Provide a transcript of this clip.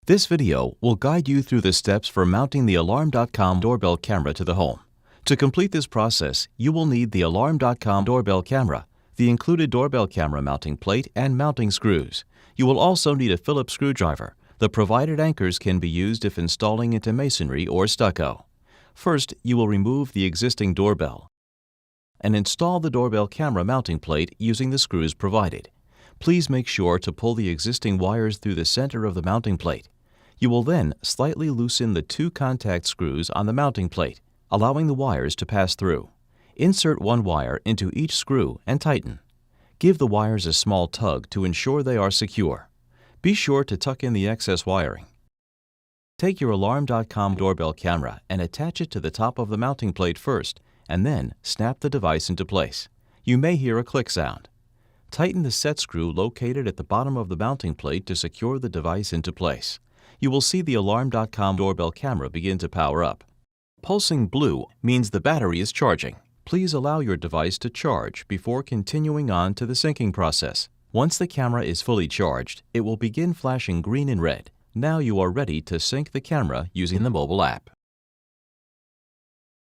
This video will guide you through the steps for mounting the Alarm.com doorbell camera to the home. To complete this process, you will need the Alarm.com doorbell camera, the included doorbell camera mounting plate, and mounting screws. You will also need a Phillips screwdriver. The provided anchors can be used if installing into masonry or stucco. First, you will remove the existing doorbell and install the doorbell camera mounting plate using the screws provided. Please make sure to pull the existing wires through the center of the mounting plate. You will then slightly loosen the 2 contact screws on the mounting plate, allowing the wires to pass through. Insert one wire into each screw and tighten. Give the wires a small tug to ensure they are secure. Be sure to tuck in the excess wiring. Take your Alarm.com doorbell camera and attach it to the top of the mounting plate first, and then snap the device into place. You may hear a click sound. Tighten the set screw located at the bottom of the mounting plate to secure the device into place. You will see the Alarm.com doorbell camera begin to power up. Pulsing blue means the battery is charging. Please allow your device to charge before continuing on to the syncing process. Once the camera is fully charged, it will begin flashing green and red. Now you are ready to sync the camera using the mobile app.